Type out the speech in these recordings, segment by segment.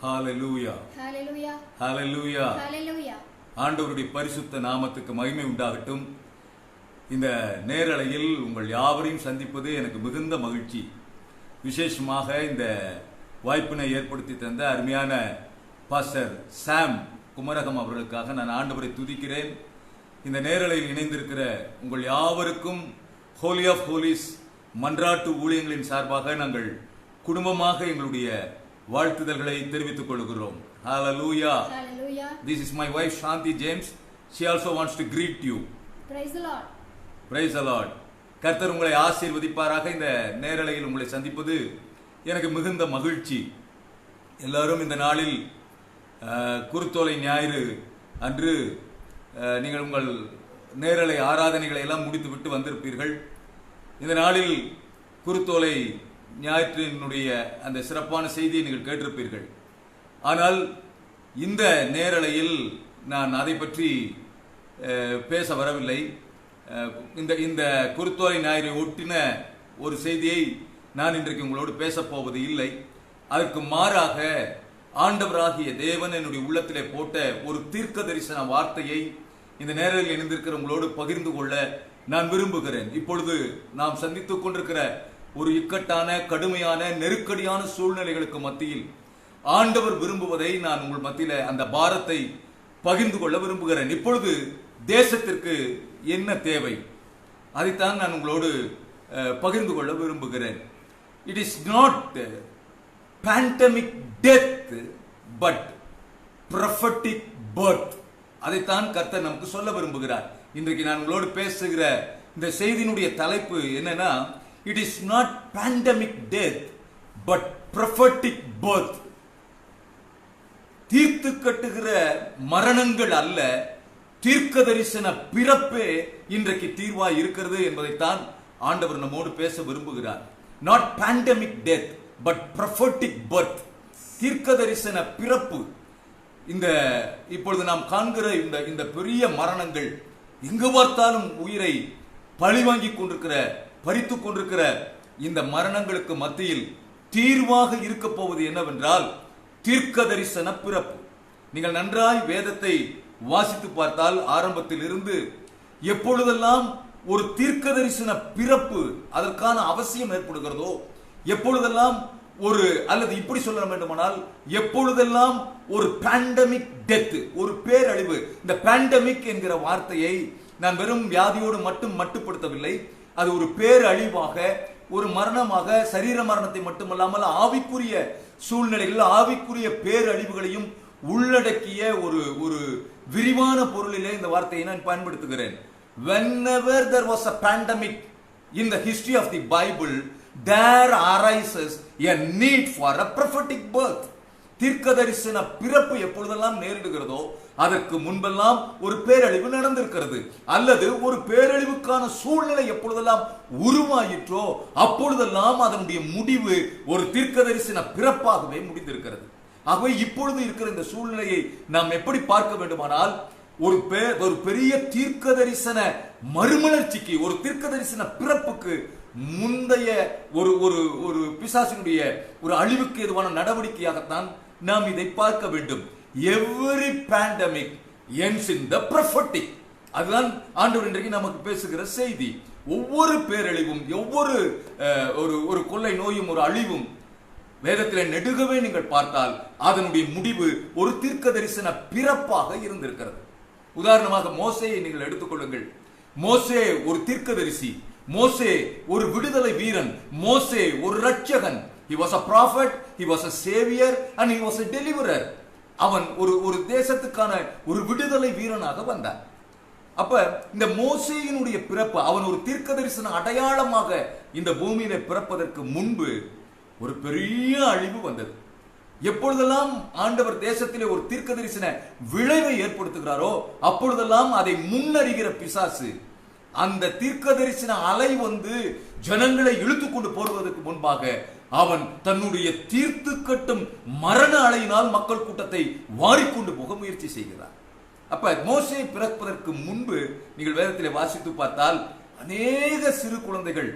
ஹalleluya ஹalleluya ஹalleluya ஹalleluya. ஆண்டவருடைய பரிசுத்த நாமத்துக்கு மகிமை உண்டாகட்டும். இந்த நேரலையில் உங்கள் யாவரையும் சந்திப்பது எனக்கு மிகுந்த மகிழ்ச்சி. விசேஷமாக இந்த வாய்ப்பினை ஏற்படுத்தி தந்த அருமையான பாஸ்டர் சாம் குமரகம் அவர்களுக்காக நான் ஆண்டவரை துதிக்கிறேன். இந்த நேரலையில் இணைந்திருக்கிற உங்கள் யாவருக்கும் ஹோலி ஆஃப் ஹோலிஸ் மன்றாட்டு ஊழியங்களின் சார்பாக நாங்கள் குடும்பமாக எங்களுடைய வாழ்த்துதல்களை தெரிவித்துக் கொள்கிறோம். Hallelujah. Hallelujah. This is my wife Shanti James. She also wants to greet you. Praise the Lord. Praise the Lord. கர்த்தர் உங்களை ஆசீர்வதிப்பாராக. இந்த நேரலையில் உங்களை சந்திப்பது எனக்கு மிகுந்த மகிழ்ச்சி. எல்லாரும் இந்த நாளில் குருத்தோலை ஞாயிறு அன்று நீங்கள் உங்கள் நேரலை ஆராதனைகளை எல்லாம் முடித்துவிட்டு வந்திருப்பீர்கள். இந்த நாளில் குருத்தோலை ஞாயிற்றினுடைய அந்த சிறப்பான செய்தியை நீங்கள் கேட்டிருப்பீர்கள். ஆனால் இந்த நேரலையில் நான் அதை பற்றி பேச வரவில்லை. இந்த குருத்தோலை ஞாயிறை ஒட்டின ஒரு செய்தியை நான் இன்றைக்கு உங்களோடு பேசப்போவது இல்லை. அதற்கு மாறாக ஆண்டவராகிய தேவன் என்னுடைய உள்ளத்திலே போட்ட ஒரு தீர்க்க தரிசன வார்த்தையை இந்த நேரத்தில் இணைந்திருக்கிற உங்களோடு பகிர்ந்து கொள்ள நான் விரும்புகிறேன். இப்பொழுது நாம் சந்தித்துக் கொண்டிருக்கிற ஒரு இக்கட்டான கடுமையான நெருக்கடியான சூழ்நிலைகளுக்கு மத்தியில் ஆண்டவர் விரும்புவதை நான் உங்கள் மத்தியில அந்த பாரத்தை பகிர்ந்து கொள்ள விரும்புகிறேன். இப்பொழுது தேசத்திற்கு என்ன தேவை அதைத்தான் நான் உங்களோடு பகிர்ந்து கொள்ள விரும்புகிறேன். It is not pandemic death but prophetic birth. அதைத்தான் கர்த்தர் நமக்கு சொல்ல விரும்புகிறார். இன்றைக்கு நான் உங்களோடு பேசுகிற இந்த செய்தியினுடைய தலைப்பு என்னன்னா, it is not pandemic death but prophetic birth. தீர்த்து கட்டுகிற மரணங்கள் அல்ல, தீர்க்க தரிசன பிறப்பே இன்றைக்கு தீர்வாய் இருக்கிறது என்பதைத்தான் ஆண்டவர் நம்மோடு பேச விரும்புகிறார். Not pandemic death but prophetic birth. தீர்க்க தரிசன பிறப்பு. இந்த இப்பொழுது நாம் காண்கிற இந்த பெரிய மரணங்கள், எங்கு பார்த்தாலும் உயிரை பழிவாங்கி கொண்டிருக்கிற, பறித்துக் கொண்டிருக்கிற இந்த மரணங்களுக்கு மத்தியில் தீர்வாக இருக்க போவது என்னவென்றால் தீர்க்க தரிசன பிறப்பு. நீங்கள் நன்றாய் வேதத்தை வாசித்து பார்த்தால் ஆரம்பத்தில் இருந்து எப்பொழுதெல்லாம் ஒரு தீர்க்க தரிசன பிறப்பு அதற்கான அவசியம் ஏற்படுகிறதோ, எப்பொழுதெல்லாம் ஒரு, அல்லது இப்படி சொல்ல வேண்டுமானால் எப்பொழுதெல்லாம் ஒரு பேண்டமிக் டெத், ஒரு பேரழிவு. இந்த பேண்டமிக் என்கிற வார்த்தையை நான் வெறும் வியாதியோடு மட்டும் மட்டுப்படுத்தவில்லை. அது ஒரு பேரழிவாக, ஒரு மரணமாக, சரீர மரணத்தை மட்டுமல்லாமல் ஆவிக்குரிய சூழ்நிலைகள், ஆவிக்குரிய பேரழிவுகளையும் உள்ளடக்கிய ஒரு விரிவான பொருளிலே இந்த வார்த்தையை நான் பயன்படுத்துகிறேன். Whenever there was a pandemic in the history of the Bible, there arises a need for a prophetic birth. தீர்க்க தரிசன பிறப்பு எப்பொழுதெல்லாம் நேரிடுகிறதோ அதற்கு முன்பெல்லாம் ஒரு பேரழிவு நடந்திருக்கிறது, அல்லது ஒரு பேரழிவுக்கான சூழ்நிலை எப்பொழுதெல்லாம் உருவாயிற்றோ அப்பொழுதெல்லாம் அதனுடைய முடிவு ஒரு தீர்க்க தரிசன பிறப்பாகவே முடிந்திருக்கிறது. ஆகவே இப்பொழுது இருக்கிற இந்த சூழ்நிலையை நாம் எப்படி பார்க்க வேண்டுமானால், ஒரு பெரிய தீர்க்க தரிசன மறுமலர்ச்சிக்கு, ஒரு தீர்க்க தரிசன பிறப்புக்கு முந்தைய ஒரு பிசாசினுடைய ஒரு அழிவுக்கு எதுவான நடவடிக்கையாகத்தான் நாம் இதை பார்க்க வேண்டும். Every pandemic ends in the prophetic. அதுதான் ஆண்டவர் இன்றைக்கு நமக்கு பேசுகிற செய்தி. ஒவ்வொரு பேரழிவும், ஒவ்வொரு ஒரு கொள்ளை நோயும், ஒரு அழிவும் வேதத்திலே நெடுகவே நீங்கள் பார்த்தால் அதனுடைய முடிவு ஒரு தீர்க்க தரிசன பிறப்பாக இருந்திருக்கிறது. உதாரணமாக மோசேயை நீங்கள் எடுத்துக்கொள்ளுங்கள். மோசே ஒரு தீர்க்கதரிசி, மோசே ஒரு விடுதலை வீரன், மோசே ஒரு Ratchagan. He was a prophet, he was a savior and he was a deliverer. அவன் ஒரு தேசத்துக்கான ஒரு விடுதலை வீரனாக வந்தான். அப்ப இந்த மோசேயினுடைய பிறப்பு, அவன் ஒரு தீர்க்க தரிசன அடையாளமாக இந்த பூமியில பிறப்பதற்கு முன்பு ஒரு பெரிய அழிவு வந்தது. எப்பொழுதெல்லாம் ஆண்டவர் தேசத்திலே ஒரு தீர்க்க தரிசன விளைவை ஏற்படுத்துகிறாரோ அப்பொழுதெல்லாம் அதை முன்னறிகிற பிசாசு அந்த தீர்க்க தரிசன அலை வந்து ஜனங்களை இழுத்துக் கொண்டு போடுவதற்கு முன்பாக அவன் தன்னுடைய தீர்த்து கட்டும் மரண அலையினால் மக்கள் கூட்டத்தை வாரிக்கொண்டு போக முயற்சி செய்கிறார். அப்ப மோசே பிறப்பதற்கு முன்பு நீங்கள் வேதத்திலே வாசித்து பார்த்தால் அநேக சிறு குழந்தைகள்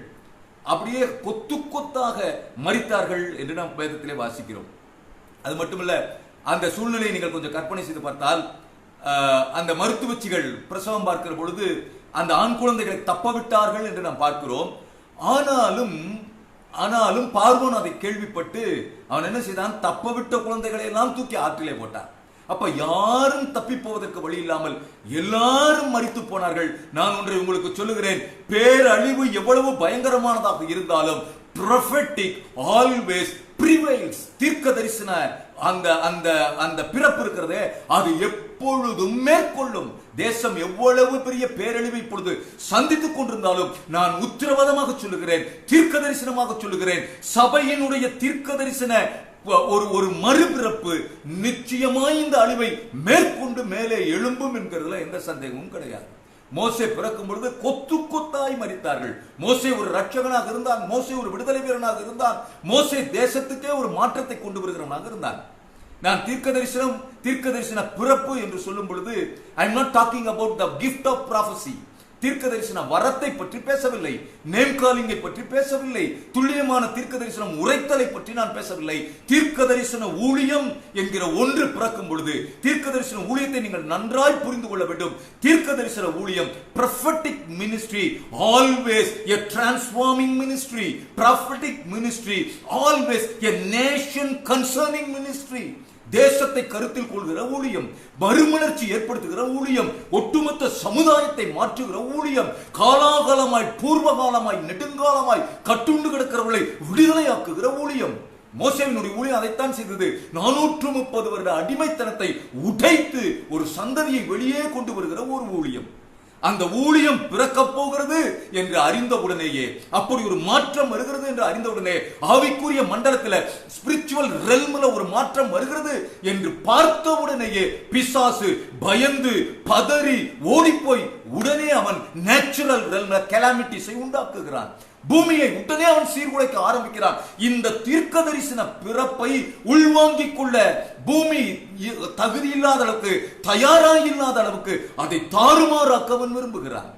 அப்படியே கொத்து கொத்தாக மரித்தார்கள் என்று நாம் வேதத்திலே வாசிக்கிறோம். அது மட்டுமல்ல, அந்த சூழ்நிலையை நீங்கள் கொஞ்சம் கற்பனை செய்து பார்த்தால், அந்த மருத்துவச்சிகள் பிரசவம் பார்க்கிற பொழுது அந்த ஆண் குழந்தைகளை தப்பவிட்டார்கள் என்று நாம் பார்க்கிறோம். ஆனாலும் பார்வோன் அதை கேள்விப்பட்டு அவன் என்ன செய்தான்? தப்பவிட்ட குழந்தைகளை எல்லாம் தூக்கி ஆற்றிலே போட்டான். அப்ப யாரும் தப்பி போவதற்கு வழி இல்லாமல் எல்லாரும் மரித்து போனார்கள். நான் ஒன்றை உங்களுக்கு சொல்லுகிறேன், பேரழிவு எவ்வளவு பயங்கரமானதாக இருந்தாலும் prophetic always prevails. தீர்க்க தரிசன அந்த பிறப்பு இருக்கிறதே, அது எப்பொழுதும் மேற்கொள்ளும். தேசம் எவ்வளவு பெரிய பேரழிவை இப்பொழுது சந்தித்துக் கொண்டிருந்தாலும் நான் உத்தரவாதமாக சொல்லுகிறேன், தீர்க்க தரிசனமாக சொல்லுகிறேன், சபையினுடைய தீர்க்க தரிசன ஒரு மறுபிறப்பு நிச்சயமாய் இந்த அழிவை மேற்கொண்டு மேலே எழும்பும் என்கிறதுல எந்த சந்தேகமும் கிடையாது. மோசே பிறக்கும் பொழுது கொத்து கொத்தாய் மரித்தார்கள். மோசே ஒரு ரட்சகனாக இருந்தான், மோசே ஒரு விடுதலை வீரனாக இருந்தான், மோசே தேசத்துக்கே ஒரு மாற்றத்தை கொண்டு வருகிறவனாக இருந்தான். நான் தீர்க்க தரிசன பிறப்பு என்று சொல்லும் பொழுது I am not talking about the gift of prophecy. தீர்க்க தரிசன வரத்தை பற்றி பேசவில்லை, நேம் காலிங்கை பற்றி பேசவில்லை, துல்லியமான தீர்க்க தரிசனம் உரைத்தலை பற்றி நான் பேசவில்லை. தீர்க்க தரிசன ஊழியம் என்கிற ஒன்று பிறக்கும் பொழுது தீர்க்க தரிசன ஊழியத்தை நீங்கள் நன்றாய் புரிந்து கொள்ள வேண்டும். தீர்க்க தரிசன ஊழியம் prophetic ministry, always a transforming ministry. Prophetic ministry, always a nation concerning ministry. தேசத்தை கருத்தில் கொள்கிற ஊழியம், மறுமலர்ச்சி ஏற்படுத்துகிற ஊழியம், ஒட்டுமொத்த சமுதாயத்தை மாற்றுகிற ஊழியம், காலாகாலமாய் பூர்வகாலமாய் நெடுங்காலமாய் கட்டுண்டு கிடக்கிறவர்களை விடுதலையாக்குகிற ஊழியம். மோசேவினுடைய ஊழியம் அதைத்தான் செய்தது. 430 வருட அடிமைத்தனத்தை உடைத்து ஒரு சந்ததியை வெளியே கொண்டு வருகிற ஒரு ஊழியம். அந்த ஊழியம் பிறக்க போகிறது என்று அறிந்தவுடனேயே, அப்படி ஒரு மாற்றம் வருகிறது என்று அறிந்தவுடனே, ஆவிக்குரிய மண்டலத்தில் ஸ்பிரிச்சுவல் ரெல்ம்ல ஒரு மாற்றம் வருகிறது என்று பார்த்தவுடனேயே பிசாசு பயந்து பதறி ஓடிப்போய் உடனே அவன் நேச்சுரல் ரெல்ம்ல கெலாமிட்டிஸை உண்டாக்குகிறான். பூமியை உடனே அவன் சீர்குலைக்க ஆரம்பிக்கிறான். இந்த தீர்க்க தரிசன பிறப்பை உள்வாங்கிக் கொள்ள பூமி தகுதி இல்லாத அளவுக்கு, தயாராயில்லாத அளவுக்கு அதை தாறுமாறாக்க அவன் விரும்புகிறான்.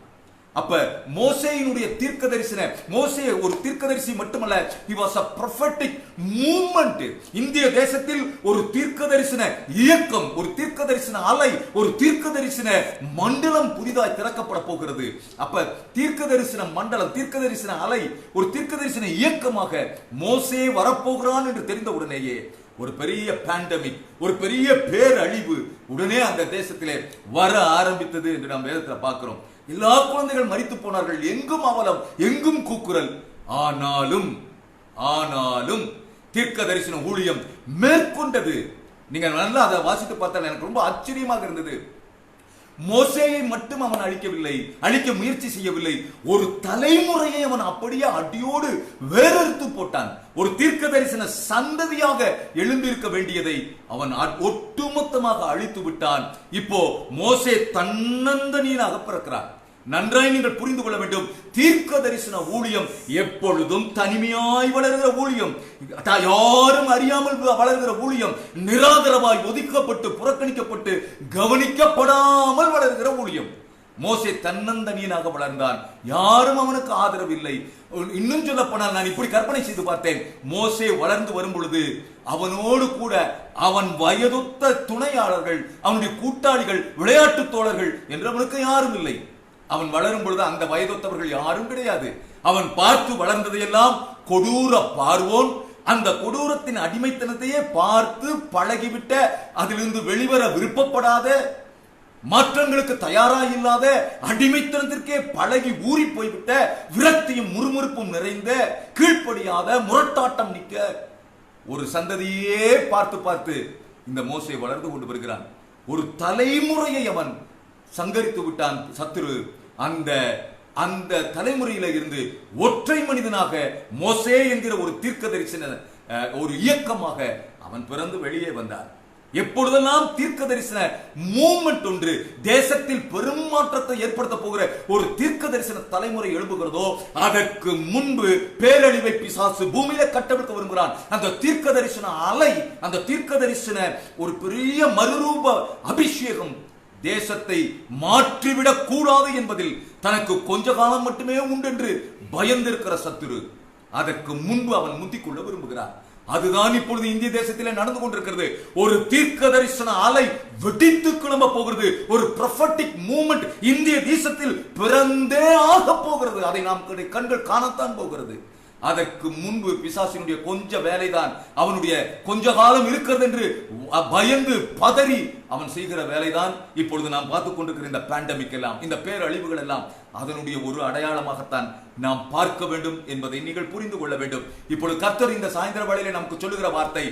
அப்ப மோசேயினுடைய தீர்க்க தரிசன, மோசே ஒரு தீர்க்கதரிசி மட்டுமல்ல, he was a prophetic movement. இந்திய தேசத்தில் ஒரு தீர்க்க தரிசன இயக்கம், ஒரு தீர்க்க தரிசன அலை, ஒரு தீர்க்க தரிசன மண்டலம் புதிதாய் திறக்கப்பட போகிறது. அப்ப தீர்க்க தரிசன மண்டலம், தீர்க்க தரிசன அலை, ஒரு தீர்க்க தரிசன இயக்கமாக மோசே வரப்போகிறான் என்று தெரிந்த உடனேயே ஒரு பெரிய பேண்டமிக், ஒரு பெரிய பேரழிவு உடனே அந்த தேசத்திலே வர ஆரம்பித்தது என்று நாம் வேதத்தில் பார்க்கிறோம். எல்லா குழந்தைகள் மரித்து போனார்கள், எங்கும் அவலம், எங்கும் கூக்குரல். ஆனாலும் தீர்க்க தரிசன ஊழியம் மேற்கொண்டது. நீங்க நல்லா அதை வாசித்து பார்த்தால் எனக்கு ரொம்ப ஆச்சரியமாக இருந்தது. மோசேயை மட்டும் அவன் அழிக்க முயற்சி செய்யவில்லை, ஒரு தலைமுறையை அவன் அப்படியே அடியோடு வேறறுத்து போட்டான். ஒரு தீர்க்க தரிசன சந்ததியாக எழும்பியிருக்க வேண்டியதை அவன் ஒட்டுமொத்தமாக அழித்து விட்டான். இப்போ மோசே தன்னந்தனியாக பிறக்கிறான். நன்றாய் நீங்கள் புரிந்து கொள்ள வேண்டும், தீர்க்க தரிசன ஊழியம் எப்பொழுதும் தனிமையாய் வளர்கிற ஊழியம், யாரும் அறியாமல் வளர்கிற ஊழியம், நிராதரவாய் ஒதுக்கப்பட்டு புறக்கணிக்கப்பட்டு கவனிக்கப்படாமல் வளர்கிற ஊழியம். மோசே தன்னந்தனியனாக வளர்ந்தான், யாரும் அவனுக்கு ஆதரவு இல்லை. இன்னும் சொல்ல போனால், நான் இப்படி கற்பனை செய்து பார்த்தேன், மோசே வளர்ந்து வரும் பொழுது அவனோடு கூட அவன் வயதொத்த துணையாளர்கள், அவனுடைய கூட்டாளிகள், விளையாட்டு தோழர்கள் என்று அவனுக்கு யாரும் இல்லை. அவன் வளரும் பொழுது அந்த வயதொத்தவர்கள் யாரும் கிடையாது. அவன் பார்த்து வளர்ந்ததையெல்லாம் கொடூர பார்வோன், அந்த கொடூரத்தின் அடிமைத்தனத்தையே பார்த்து பழகிவிட்ட, அதிலிருந்து வெளிவர விருப்பப்படாத, மாற்றங்களுக்கு தயாராயில்லாத, அடிமைத்தனத்திற்கே பழகி ஊறி போய்விட்ட, விரக்தியும் முறுமுறுப்பும் நிறைந்த, கீழ்ப்படியாத, முரட்டாட்டம் நிற்க ஒரு சந்ததியே பார்த்து இந்த மோசே வளர்ந்து கொண்டு வருகிறான். ஒரு தலைமுறையை அவன் சங்கரித்து விட்டான் சத்துரு. அந்த தலைமுறையில இருந்து ஒற்றை மனிதனாக மோசே என்கிற ஒரு தீர்க்க தரிசன ஒரு இயக்கமாக அவன் பிறந்து வெளியே வந்தான். எப்பொழுதெல்லாம் தீர்க்க தரிசன மூவ்மெண்ட் ஒன்று தேசத்தில் பெரும் மாற்றத்தை ஏற்படுத்த போகிற ஒரு தீர்க்க தரிசன தலைமுறை எழுப்புகிறதோ, அதற்கு முன்பு பேரழிவை பிசாசு பூமியில கட்டவிழ்க்க விரும்புகிறான். அந்த தீர்க்க தரிசன அலை, அந்த தீர்க்க தரிசன ஒரு பெரிய மறுரூப அபிஷேகம் தேசத்தை மாற்றிவிடக் கூடாது என்பதில் தனக்கு கொஞ்ச காலம் மட்டுமே உண்டு என்று பயந்திருக்கிற சத்துரு அதற்கு முன்பு அவன் முந்திக்கொள்ள விரும்புகிறான். அதுதான் இப்பொழுது இந்திய தேசத்திலே நடந்து கொண்டிருக்கிறது. ஒரு தீர்க்க தரிசன அலை வெடித்து கிளம்ப போகிறது. ஒரு prophetic மூவ்மெண்ட் இந்திய தேசத்தில் பிறந்தே ஆக போகிறது. அதை நாம் கண்கள் காணத்தான் போகிறது. அதற்கு முன்பு பிசாசினுடைய கொஞ்ச வேலைதான், அவனுடைய கொஞ்ச காலம் இருக்கிறது என்று பயந்து பதறி அவன் செய்கிற வேலைதான் இப்பொழுது நாம் பார்த்துக் கொண்டிருக்கிற இந்த பேண்டமிக் எல்லாம், இந்த பேரழிவுகள் எல்லாம் அதனுடைய ஒரு அடையாளமாகத்தான் நாம் பார்க்க வேண்டும் என்பதை நீங்கள் புரிந்து கொள்ள வேண்டும். இப்பொழுது கர்த்தர் இந்த சாயந்தர வேளையிலே நமக்கு சொல்லுகிற வார்த்தை,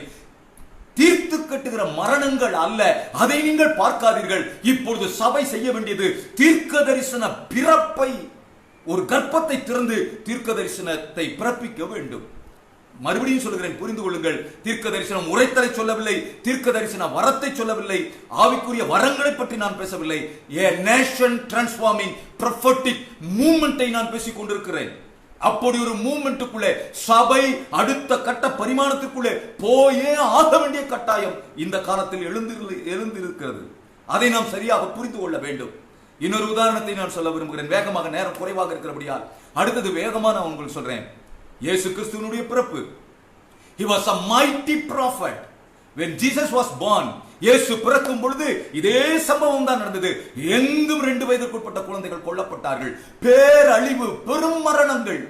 தீர்த்து கட்டுகிற மரணங்கள் அல்ல, அதை நீங்கள் பார்க்காதீர்கள். இப்பொழுது சபை செய்ய வேண்டியது தீர்க்க தரிசன பிறப்பை, ஒரு கர்ப்பத்தை திறந்து தீர்க்க தரிசனத்தை பிறப்பிக்க வேண்டும். மறுபடியும் சொல்லுகிறேன், புரிந்து கொள்ளுங்கள். தீர்க்க தரிசனம் உரைத்தலை சொல்லவில்லை, தீர்க்க தரிசன வரத்தை சொல்லவில்லை, ஆவிக்குரிய வரங்களை பற்றி நான் பேசவில்லை. a nation transforming prophetic மூவ்மெண்டை நான் பேசிக் கொண்டிருக்கிறேன். அப்படி ஒரு மூவ்மெண்ட்டுக்குள்ளே சபை அடுத்த கட்ட பரிமாணத்திற்குள்ளே போயே ஆக வேண்டிய கட்டாயம் இந்த காலத்தில் எழுந்திருக்கிறது. அதை நாம் சரியாக புரிந்து கொள்ள வேண்டும். இன்னொரு உதாரணத்தை நான் சொல்ல விரும்புகிறேன். வேகமாக, நேரம் குறைவாக இருக்கிறபடியால் அடுத்தது வேகமா நான் உங்களுக்கு சொல்றேன். இயேசு கிறிஸ்துவினுடைய பிறப்பு. He was a mighty prophet. When Jesus was born, இயேசு பிறக்கும் பொழுது இதே சம்பவம் தான் நடந்தது. எங்கும் 2 வயதுக்குட்பட்ட குழந்தைகள் கொல்லப்பட்டார்கள். பேரழிவு, பெரும் மரணங்கள்.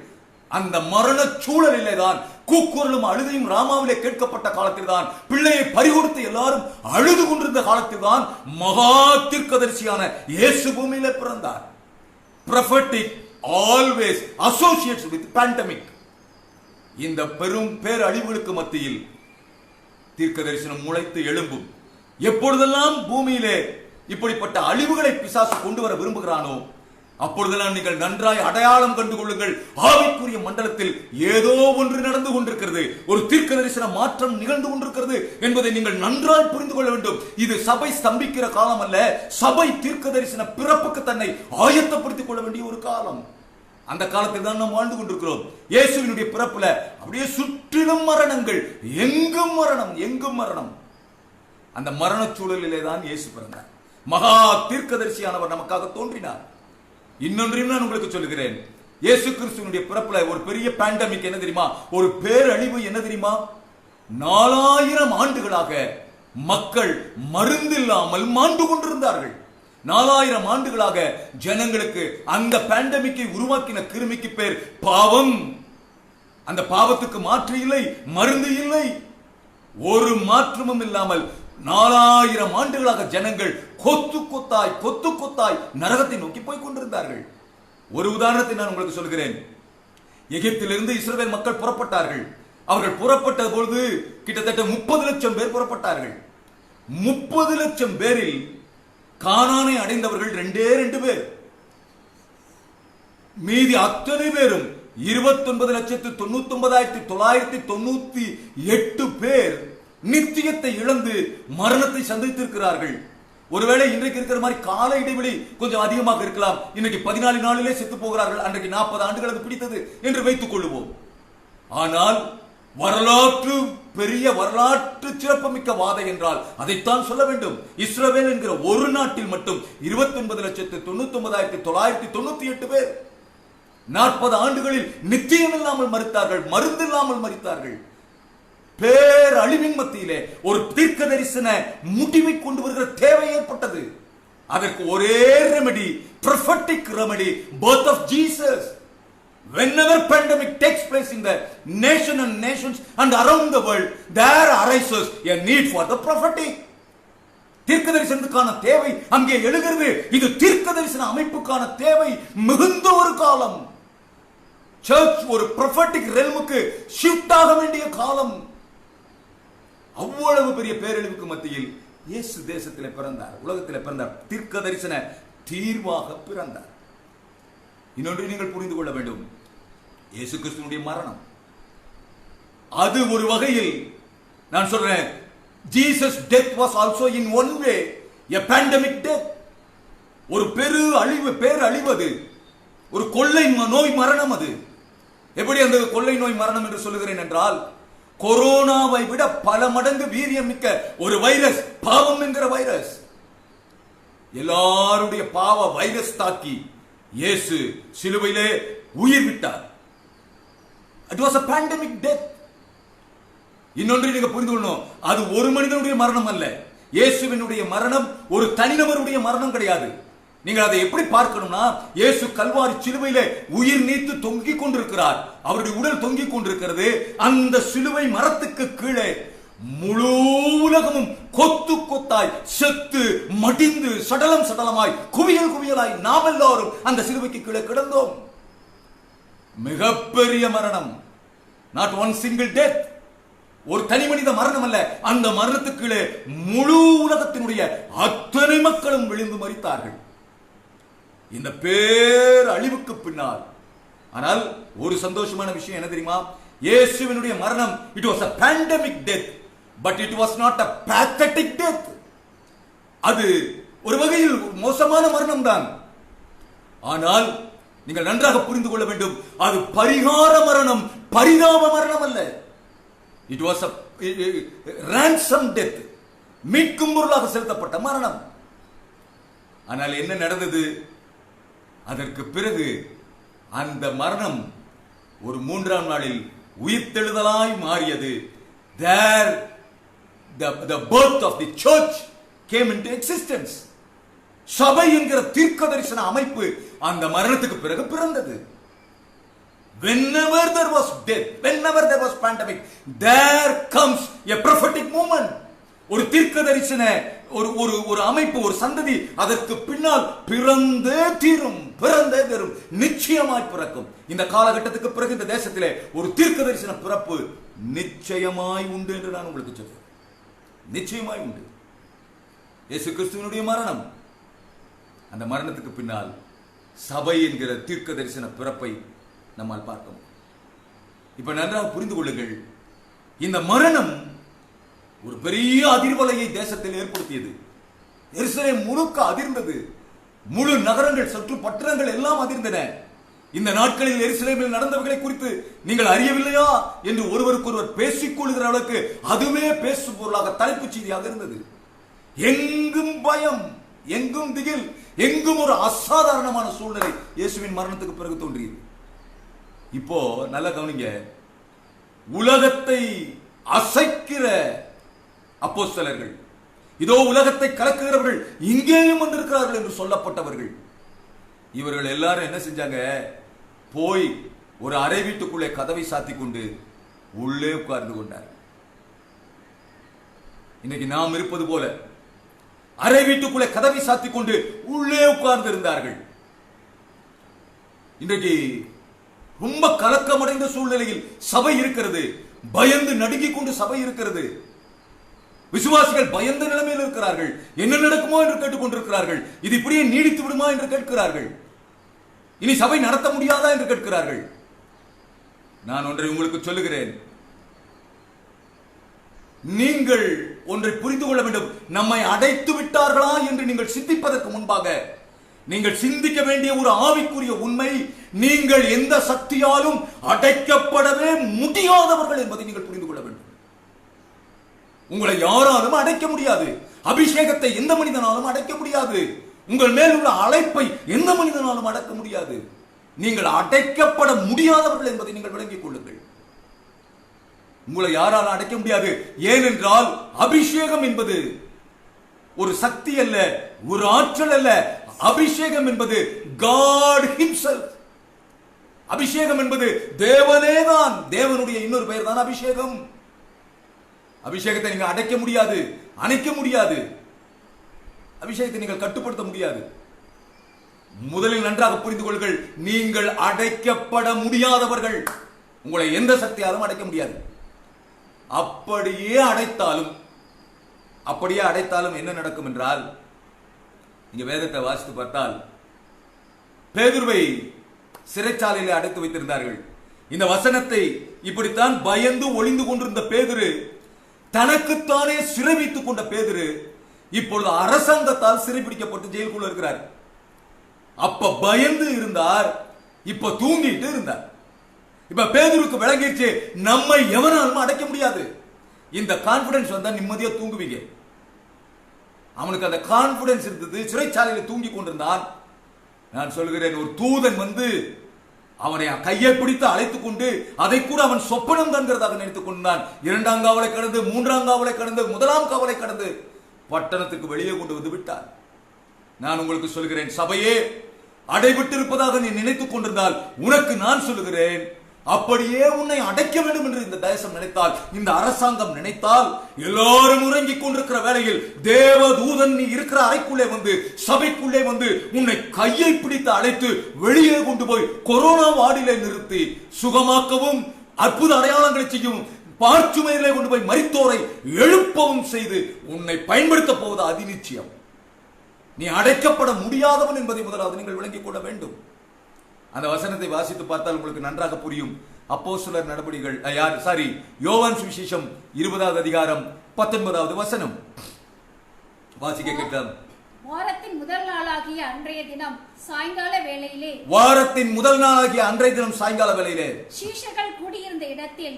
அந்த மரண சூழலிலே தான் கூக்குரலும் அழுதையும் ராமாவிலே கேட்கப்பட்ட காலத்தில் தான், பிள்ளையை பறிகொடுத்து எல்லாரும் அழுது கொண்டிருந்த காலத்தில் தான் மகா தீர்க்கதரிசியான இயேசு பூமியிலே பிறந்தார். prophetic always associates with pandemic. இந்த பெரும் பேரழிவுகளுக்கு மத்தியில் தீர்க்க தரிசனம் முளைத்து எழும்பும். எப்பொழுதெல்லாம் பூமியிலே இப்படிப்பட்ட அழிவுகளை பிசாசு கொண்டு வர விரும்புகிறானோ அப்பொழுதெல்லாம் நீங்கள் நன்றாய் அடையாளம் கண்டு கொள்ளுங்கள். ஆவிக்குரிய மண்டலத்தில் ஏதோ ஒன்று நடந்து கொண்டிருக்கிறது, ஒரு தீர்க்க தரிசன மாற்றம் நிகழ்ந்து கொண்டிருக்கிறது என்பதை நீங்கள் நன்றாய் புரிந்து கொள்ள வேண்டும். இது சபை ஸ்தம்பிக்கிற காலம் அல்ல, சபை தீர்க்க தரிசன பிறப்புக்கு தன்னை ஆயத்தப்படுத்திக் கொள்ள வேண்டிய ஒரு காலம். அந்த காலத்தில் தான் நாம் வாழ்ந்து கொண்டிருக்கிறோம். இயேசுவினுடைய பிறப்புல அப்படியே சுற்றிலும் மரணங்கள், எங்கும் மரணம், எங்கும் மரணம். அந்த மரண சூழலிலே தான் இயேசு பிறந்தார். மகா தீர்க்கதரிசியானவர் நமக்காக தோன்றினார். இன்னொன்றையும் நான் உங்களுக்கு சொல்லுகிறேன். இயேசு கிறிஸ்துவினுடைய பிறப்புல ஒரு பெரிய பேண்டமிக் என்ன தெரியுமா? ஒரு பேரழிவு என்ன தெரியுமா? 4000 ஆண்டுகளாக மக்கள் மருந்தில்லாமல் மாண்டு கொண்டிருந்தார்கள். 4000 ஆண்டுகளாக ஜனங்களுக்கு அந்த பேண்டமிக்கை உருவாக்கின கிருமிக்கு பேர் பாவம். அந்த பாவத்துக்கு மாற்று இல்லை, மருந்து இல்லை. ஒரு மாற்றமும் இல்லாமல் 4000 ஆண்டுகளாக ஜனங்கள் கொத்து கொத்தாய் கொத்து கொத்தாய் நரகத்தை நோக்கி போய் கொண்டிருந்தார்கள். ஒரு உதாரணத்தை நான் உங்களுக்கு சொல்கிறேன். எகிப்திலிருந்து இஸ்ரவேல் மக்கள் புறப்பட்டார்கள். அவர்கள் புறப்பட்ட பொழுது கிட்டத்தட்ட 30 லட்சம் பேர் புறப்பட்டார்கள். 30 லட்சம் பேரில் கானானை அடைந்தவர்கள் 2 பேர். மீதி அத்தனை பேரும் 29,99,998 பேர் நித்தியத்தை இழந்து மரணத்தை சந்தித்திருக்கிறார்கள். ஒருவேளை இன்றைக்கு இருக்கிற மாதிரி கால இடைவெளி கொஞ்சம் அதிகமாக இருக்கலாம். இன்னைக்கு 14 நாளிலே செத்து போகிறார்கள், அன்றைக்கு 40 ஆண்டுகள் அது பிடித்தது என்று வைத்துக் கொள்வோம். ஆனால் வரலாற்று பெரிய வரலாற்று சிறப்புமிக்க வாதை என்றால் அதைத்தான் சொல்ல வேண்டும். இஸ்ரவேல் என்கிற ஒரு நாட்டில் மட்டும் 29,99,998 பேர் 40 ஆண்டுகளில் நித்தியம் இல்லாமல் மரித்தார்கள், மருந்து இல்லாமல் மரித்தார்கள். பேரழிவின் மத்தியிலே ஒரு தீர்க்க தரிசன முடிவை கொண்டு வருகிற தேவை ஏற்பட்டது. அதற்கு ஒரே remedy, prophetic remedy, birth of Jesus. Whenever pandemic takes place in the nation and nations and around the world, there arises a need for the prophetic. தீர்க்க தரிசனத்துக்கான தேவை அங்கே எழுகிறது. இது தீர்க்க தரிசன அமைப்புக்கான தேவை மிகுந்த ஒரு காலம். சர்ச் ஒரு prophetic realmக்கு ஷிஃப்ட் ஆக வேண்டிய காலம். அவ்வளவு பெரிய பேரழிவுக்கு மத்தியில் இயேசு தேசத்திலே பிறந்தார், உலகத்திலே பிறந்தார், தீர்க்க தரிசன தீர்வாக பிறந்தார். இன்னொன்று நீங்கள் புரிந்து கொள்ள வேண்டும். இயேசு கிறிஸ்துவினுடைய மரணம் அது ஒரு வகையில் நான் சொல்றேன், Jesus death was also in one way a pandemic death. ஒரு பேரழிவு அது, ஒரு கொள்ளை நோய் மரணம். அது எப்படி அந்த கொள்ளை நோய் மரணம் என்று சொல்லுகிறேன் என்றால், கொரோனாவை விட பல மடங்கு வீரியம் மிக்க ஒரு வைரஸ், பாவம் என்கிற வைரஸ். எல்லாருடைய பாவ வைரஸ் தாக்கி இயேசு சிலுவையிலே உயிர் விட்டார். It was a pandemic death. இன்னொன்று நீங்க புரிந்து கொள்ளணும், அது ஒரு மனிதனுடைய மரணம் அல்ல. இயேசுவினுடைய மரணம் ஒரு தனிநபருடைய மரணம் கிடையாது. நீங்கள் அதை எப்படி பார்க்கணும்னா, இயேசு கல்வாரி சிலுவையிலே உயிர் நீத்து தொங்கிக் கொண்டிருக்கிறார். அவருடைய உடல் தொங்கிக் கொண்டிருக்கிறது. அந்த சிலுவை மரத்துக்கு கீழே முழு உலகமும் கொத்து கொத்தாய் செத்து மடிந்து சடலம் சடலமாய் குவியல் குவியலாய் நாம் எல்லாரும் அந்த சிலுவைக்கு கீழே கிடந்தோம். மிகப்பெரிய மரணம். Not one single death. ஒரு தனி மனித மரணம் அல்ல. அந்த மரணத்துக்கு முழு உலகத்தினுடைய அத்தனை மக்களும் விழுந்து மரித்தார்கள் இந்த பேர் அழிவுக்கு பின்னால். ஆனால் ஒரு சந்தோஷமான விஷயம் என்ன தெரியுமா? இயேசுவினுடைய மரணம், it was a pandemic death, but it was not a pathetic death. அது ஒரு வகையில் மோசமான மரணம் தான். ஆனால் நீங்கள் நன்றாக புரிந்து கொள்ள வேண்டும், அது பரிகார மரணம், பரிதாப மரணம் அல்ல. It was a ransom death, மீட்கும் பொருளாக செலுத்தப்பட்ட மரணம். ஆனால் என்ன நடந்தது? அதற்கு பிறகு அந்த மரணம் ஒரு 3ஆம் நாளில் உயிர்த்தெழுதலாய் மாறியது. There the birth of the church came into existence. சபை என்கிற தீர்க்க தரிசன அமைப்பு அந்த மரணத்துக்கு பிறகு பிறந்தது. Whenever there was death, whenever there was pandemic, there comes a prophetic movement. ஒரு தீர்க்க தரிசன ஒரு அமைப்பு, ஒரு சந்ததி அதற்கு பின்னால் பிறந்தே தீரும், பிறந்தே தீரும், நிச்சயமாய் பிறக்கும். இந்த காலகட்டத்துக்கு பிறகு இந்த தேசத்திலே ஒரு தீர்க்க தரிசன பிறப்பு நிச்சயமாய் உண்டு என்று நான் உங்களுக்கு சொல்றேன். நிச்சயமாய் உண்டு. இயேசு கிறிஸ்துவினுடைய மரணம், அந்த மரணத்துக்கு பின்னால் சபை என்கிற தீர்க்க தரிசன பிறப்பை நம்மால் பார்க்கணும். இப்ப நன்றாக புரிந்து கொள்ளுங்கள், இந்த மரணம் ஒரு பெரிய அதிர்வலையை தேசத்தில் ஏற்படுத்தியது. எருசலேம் முழுக்க அதிர்ந்தது. முழு நகரங்கள், சற்று பட்டணங்கள் எல்லாம் அதிர்ந்தன. இந்த நாட்களில் எருசலேமில் நடந்தவர்களை குறித்து நீங்கள் அறியவில்லையா என்று ஒருவருக்கொருவர் பேசிக் கொள்கிற அளவுக்கு அதுவே பேசும் பொருளாக தலைப்புச் செய்தியாக இருந்தது. எங்கும் பயம், எங்கும் திகில், எங்கும் ஒரு அசாதாரணமான சூழ்நிலை இயேசுவின் மரணத்துக்கு பிறகு தோன்றியது. இப்போ நல்ல கவனிங்க, உலகத்தை அசைக்கிற அப்போஸ்தலர்கள், இதோ உலகத்தை கலக்குகிறவர்கள் இங்கேயும் வந்திருக்கிறார்கள் என்று சொல்லப்பட்டவர்கள், இவர்கள் எல்லாரும் என்ன செஞ்சாங்க? போய் ஒரு அறை வீட்டுக்குள்ளே கதவை சாத்தி கொண்டு உள்ளே உட்கார்ந்து கொண்டார். இன்னைக்கு நாம் இருப்பது போல அறை வீட்டுக்குள்ளே கதவை சாத்தி கொண்டு உள்ளே உட்கார்ந்து இருந்தார்கள். இன்றைக்கு ரொம்ப கலக்கமடைந்த சூழ்நிலையில் சபை இருக்கிறது. பயந்து நடுங்கிக் கொண்டு சபை இருக்கிறது. விசுவாசிகள் பயந்த நிலைமையில் இருக்கிறார்கள். என்ன நடக்குமோ என்று கேட்டுக் கொண்டிருக்கிறார்கள். இது இப்படியே நீடித்து விடுமா என்று கேட்கிறார்கள். இனி சபை நடத்த முடியாதா என்று கேட்கிறார்கள். நான் ஒன்றை உங்களுக்கு சொல்லுகிறேன், நீங்கள் ஒன்றை புரிந்து கொள்ள வேண்டும். நம்மை அடைத்து விட்டார்களா என்று நீங்கள் சிந்திப்பதற்கு முன்பாக நீங்கள் சிந்திக்க வேண்டிய ஒரு ஆவிக்குரிய உண்மை, நீங்கள் எந்த சக்தியாலும் அடைக்கப்படவே முடியாதவர்கள் என்பதை நீங்கள் புரிந்து கொள்ள வேண்டும். உங்களை யாராலும் அடைக்க முடியாது. அபிஷேகத்தை எந்த மனிதனாலும் அடைக்க முடியாது. உங்கள் மேல் உள்ள அழைப்பை எந்த மனிதனாலும் அடக்க முடியாது. நீங்கள் அடைக்கப்பட முடியாதவர்கள் என்பதை நீங்கள் விளங்கிக் கொள்ளுங்கள். உங்களை யாராலும் அடைக்க முடியாது. ஏனென்றால் அபிஷேகம் என்பது ஒரு சக்தி அல்ல, ஒரு ஆற்றல் அல்ல. அபிஷேகம் என்பது God himself. அபிஷேகம் என்பது தேவனே தான். தேவனுடைய இன்னொரு பெயர் தான் அபிஷேகம். அபிஷேகத்தை நீங்கள் அடைக்க முடியாது, அணைக்க முடியாது. அபிஷேகத்தை நீங்கள் கட்டுப்படுத்த முடியாது. முதலில் நன்றாக புரிந்து கொள்ளுங்கள், நீங்கள் அடைக்கப்பட முடியாதவர்கள். உங்களை எந்த சக்தியாலும் அடைக்க முடியாது. அப்படியே அடைத்தாலும் என்ன நடக்கும் என்றால், நீங்க வேதத்தை வாசித்து பார்த்தால், பேதுருவை சிறைச்சாலையிலே அடைத்து வைத்திருந்தார்கள். இந்த வசனத்தை இப்படித்தான் பயந்து ஒளிந்து கொண்டிருந்த பேதுரு, தனக்குத்தானே சிறை வைத்துக் கொண்ட பேதுரு இப்பொழுது அரசாங்கத்தால் சிறைபிடிக்கப்பட்டு ஜெயிலுக்குள்ள இருக்கிறார். அப்ப பயந்து இருந்தார், இப்ப தூங்கிட்டு இருந்தார். இப்ப பேதுருக்கு விளங்கிடுச்சு, நம்மை எவனாலும் அடைக்க முடியாது. இந்த கான்பிடன்ஸ் வந்தா நிம்மதியா தூங்குவீங்க. அவனுக்கு அந்த கான்பிடன்ஸ் இருந்தது. சிறைச்சாலையில் தூங்கி கொண்டிருந்தான். நான் சொல்கிறேன், ஒரு தூதன் வந்து அவனை கையை பிடித்து அழைத்துக் கொண்டு அதை கூட அவன் சொப்பனம் காண்கிறதாக நினைத்துக் கொண்டான். 2ஆம் காவலை கடந்து 3ஆம் காவலை கடந்து 1ஆம் காவலை கடந்து பட்டணத்துக்கு வெளியே கொண்டு வந்து விட்டார். நான் உங்களுக்கு சொல்கிறேன், சபையே, அடைபட்டிருப்பதாக நீ நினைத்துக் கொண்டிருந்தால் உனக்கு நான் சொல்லுகிறேன், அப்படியே உன்னை அடைக்க வேண்டும் என்று இந்த தேசம் நினைத்தால், இந்த அரசாங்கம் நினைத்தால், எல்லாரும் உறங்கிக் கொண்டிருக்கிற வேளையில் தேவதூதன் நீ இருக்கிற அறைக்குள்ளே வந்து, சபைக்குள்ளே வந்து உன்னை கையை பிடித்து அழைத்து வெளியே கொண்டு போய் கொரோனா வார்டிலே நிறுத்தி சுகமாக்கவும் அற்புத அடையாளங்களை செய்யவும் பார்ச்சுமையிலே கொண்டு போய் மரித்தோரை எழுப்பவும் செய்து உன்னை பயன்படுத்த போவது அதிநிச்சயம். நீ அடைக்கப்பட முடியாதவன் என்பதை முதலாவது நீங்கள் விளங்கிக் கொள்ள வேண்டும். அந்த வசனத்தை வாசித்து பார்த்தால் உங்களுக்கு நன்றாக புரியும். அப்போஸ்தலர் நடபடிகள் யோவான் சுவிசேஷம் 20வது அதிகாரம் 19வது வசனம் வாசிக்க கேட்கலாம். வாரத்தின் முதல் நாளாகிய அன்றைய தினம் சாயங்கால வேளையிலே சீஷர்கள் கூடியிருந்த இடத்தில்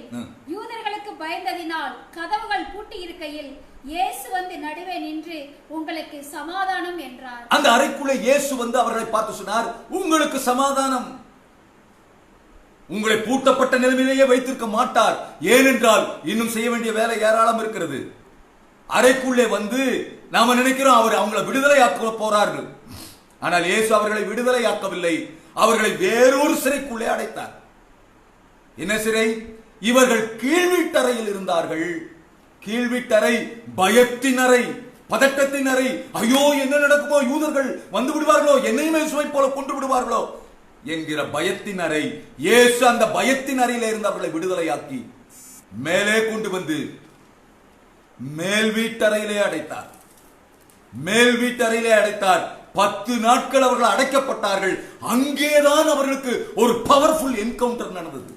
யூதர்களுக்கு பயந்ததினால் கதவுகள் பூட்டி இருக்கையில் இயேசு வந்து நடுவே நின்று, உங்களுக்கு சமாதானம் என்றார். அந்த அறைக்குள்ளே இயேசு வந்து அவர்களை பார்த்து சொன்னார், உங்களுக்கு சமாதானம். உங்களை பூட்டப்பட்ட நிலைமையிலேயே வைத்திருக்க மாட்டார். ஏனென்றால் இன்னும் செய்ய வேண்டிய வேலை ஏராளம் இருக்கிறது. அறைக்குள்ளே வந்து நாம நினைக்கிறோம் அவர் அவங்களை விடுதலை ஆக்க போறார்கள். ஆனால் இயேசு அவர்களை விடுதலை ஆக்கவில்லை, அவர்களை வேறொரு சிறைக்குள்ளே அடைத்தார். என்ன சிறை? இவர்கள் கீழ்வீட்டறையில் இருந்தார்கள். கீழ்வீட்டறை பயத்தின் அறை, பதட்டத்தின் அறை. ஐயோ, என்ன நடக்குமோ, யூதர்கள் வந்து விடுவார்களோ, என்னையுமே சுவை போல கொண்டு விடுவார்களோ என்கிற பயத்தின் அறை. இயேசு அந்த பயத்தின் அறையில இருந்து அவர்களை விடுதலையாக்கி மேலே கொண்டு வந்து மேல் வீட்டறையிலே அடைத்தார். மேல் வீட்டறையிலே அடைத்தார். 10 நாட்கள் அவர்கள் அடைக்கப்பட்டார்கள். அங்கேதான் அவர்களுக்கு ஒரு பவர்ஃபுல் என்கவுண்டர் நடந்தது.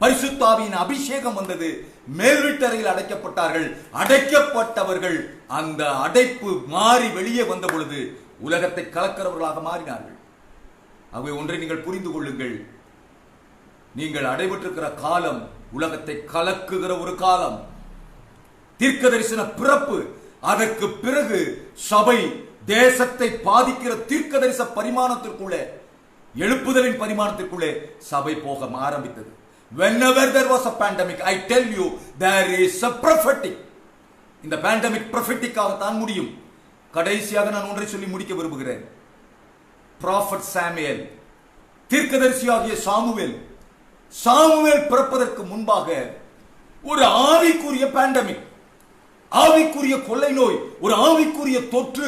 பரிசுத்த ஆவியின் அபிஷேகம் வந்தது. மேல் வீட்டறையில் அடைக்கப்பட்டார்கள். அடைக்கப்பட்டவர்கள் அந்த அடைப்பு மாறி வெளியே வந்த பொழுது உலகத்தை கலக்கிறவர்களாக மாறினார்கள். ஆகவே ஒன்றை நீங்கள் புரிந்து கொள்ளுங்கள், நீங்கள் அடைபட்டிருக்கிற காலம் உலகத்தை கலக்குகிற ஒரு காலம். தீர்க்க தரிசன பிறப்பு, அதற்கு பிறகு சபை தேசத்தை பாதிக்கிற தீர்க்க தரிசன பரிமாணத்திற்குள்ளே, எழுப்புதலின் பரிமாணத்திற்குள்ளே சபை போக ஆரம்பித்தது. Whenever there was a pandemic, I tell you, there is a prophetic. இந்த பேண்டமிக் ப்ரொஃபெட்டிக்காக தான் முடியும். கடைசியாக நான் ஒன்றை சொல்லி முடிக்க விரும்புகிறேன். ப்ராஃபட் சாமுவேல், தீர்க்கதரிசியாகிய சாமுவேல் பிறப்பதற்கு முன்பாக ஒரு ஆவிக்குரிய பேண்டமிக், ஆவிக்குரிய கொள்ளை நோய், ஒரு ஆவிக்குரிய தொற்று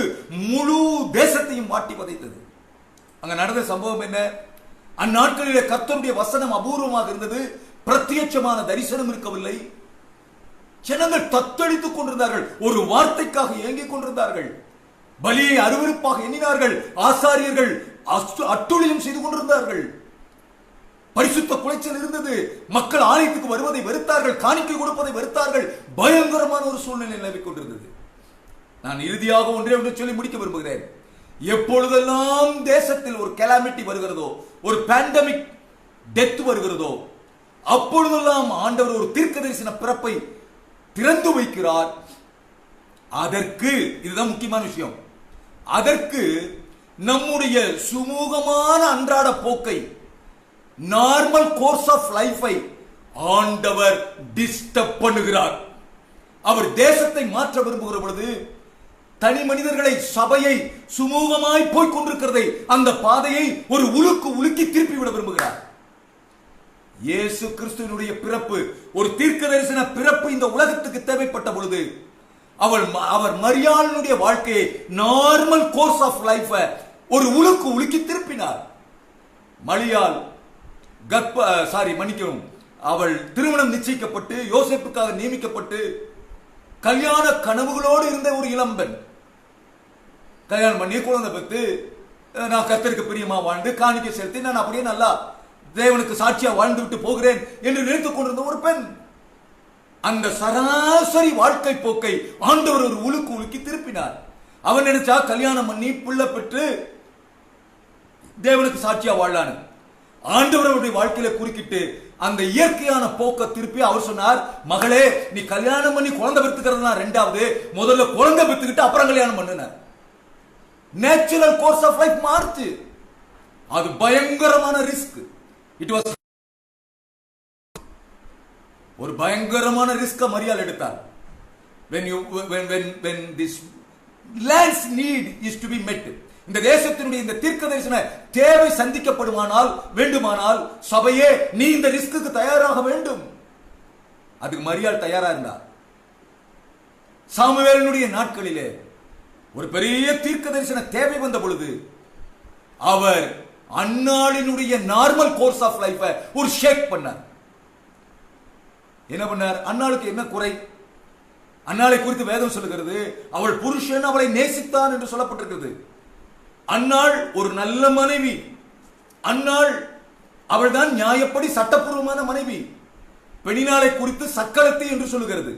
முழு தேசத்தையும் வாட்டி வதைத்தது. அங்க நடந்த சம்பவம் என்ன? அந்நாட்களிலே கர்த்தருடைய வசனம் அபூர்வமாக இருந்தது. பிரத்யட்சமான தரிசனம் இருக்கவில்லை. ஜனங்கள் தத்தளித்துக் கொண்டிருந்தார்கள். ஒரு வார்த்தைக்காக ஏங்கிக் கொண்டிருந்தார்கள். பலியை அருவருப்பாக எண்ணினார்கள். ஆசாரியர்கள் அட்டுழியம் செய்து கொண்டிருந்தார்கள். பரிசுத்த குலைச்சல் இருந்தது. மக்கள் ஆலயத்துக்கு வருவதை வெறுத்தார்கள், காணிக்கை கொடுப்பதை வெறுத்தார்கள். பயங்கரமான ஒரு சூழ்நிலை நிலவிக் கொண்டிருந்தது. நான் இறுதியாக ஒன்றே சொல்லி முடிக்க விரும்புகிறேன். எப்பொழுதெல்லாம் தேசத்தில் ஒரு கெலாமிட்டி வருகிறதோ, ஒரு பேண்டமிக் டெத் வருகிறதோ, அப்பொழுதெல்லாம் ஆண்டவர் ஒரு தீர்க்கதரிசன பிறப்பை திறந்து வைக்கிறார். அதற்கு இதுதான் முக்கியமான விஷயம். அதற்கு நம்முடைய சுமூகமான அன்றாட போக்கை, நார்மல் கோர்ஸ் ஆஃப் லைஃபை ஆண்டவர் டிஸ்டர்ப் பண்ணுகிறார். அவர் தேசத்தை மாற்ற விரும்புகிற பொழுது தனி மனிதர்களை, சபையை சுமூகமாய் போய் கொண்டிருக்கிறதை, அந்த பாதையை ஒரு உலுக்கி திருப்பி விட விரும்புகிறார். இயேசு கிறிஸ்துவினுடைய பிறப்பு, ஒரு தீர்க்க தரிசன பிறப்பு இந்த உலகத்துக்கு தேவைப்பட்ட பொழுது அவர் மரியாளுடைய வாழ்க்கையை, நார்மல் கோர்ஸ் ஆஃப் லைஃப் ஒரு உலுக்கி திருப்பினார். மரியாள் அவள் திருமணம் நிச்சயிக்கப்பட்டு யோசேப்புக்காக நியமிக்கப்பட்டு கல்யாண கனவுகளோடு இருந்த ஒரு இளம்பெண், கல்யாணம் பண்ணி குழந்தை பெற்று நான் கர்த்தருக்கு பிரியமா வாழ்ந்து காணிக்கை செலுத்தி நான் அப்படியே நல்லா தேவனுக்கு சாட்சியா வாழ்ந்து விட்டு போகிறேன் என்று நினைத்துக் கொண்டிருந்த ஒரு பெண். அந்த சராசரி வாழ்க்கை போக்கை ஆண்டவர் ஒரு உலுக்கி திருப்பினார். அவன் நினைச்சா கல்யாணம் பண்ணி பிள்ளை பெற்று தேவனுக்கு சாட்சியா வாழலான்னு. ஆண்டவர் அவருடைய வாழ்க்கையில குறுக்கிட்டு அந்த இயற்கையான போக்க திருப்பி அவர் சொன்னார், மகளே, நீ கல்யாணம் பண்ணி குழந்தை பெற்றுக்கிறதுனா ரெண்டாவது, முதல்ல குழந்தை பெற்றுக்கிட்டு அப்புறம் கல்யாணம் பண்ணுனார். நேச்சுரல் கோர்ஸ் ஆஃப் லைஃப் மாறுச்சு. அது பயங்கரமான ரிஸ்க். இட் வாஸ் ஒரு பயங்கரமான ரிஸ்க மரியாள் எடுத்தார். when this land's need is to be met, இந்த தேசத்தினுடைய இந்த தீர்க்கதரிசன தேவை சந்திக்கப்படுமானால் வேண்டுமானால் சபையே நீ இந்த ரிஸ்க்கு தயாராக வேண்டும். அதுக்கு மரியாள் தயாரா இருந்தார். சாமுவேலினுடைய நாட்களிலே ஒரு பெரிய தீர்க்கதரிசன தேவை வந்த பொழுது அவர் அன்னாளினுடைய நார்மல் கோர்ஸ் ஆஃப் லைஃப் ஒரு ஷேக் பண்ணார். என்ன பண்ணார்? அன்னாளுக்கு என்ன குறை? அன்னாளை குறித்து வேதம் சொல்லுகிறது, அவள் புருஷன் அவளை நேசித்தான் என்று சொல்லப்பட்டிருக்கிறது. அன்னாள் ஒரு நல்ல மனைவி. அன்னாள் அவள் தான் நியாயப்படி சட்டப்பூர்வமான மனைவி. பெண்ணினாளை குறித்து சக்கரத்தி என்று சொல்லுகிறது.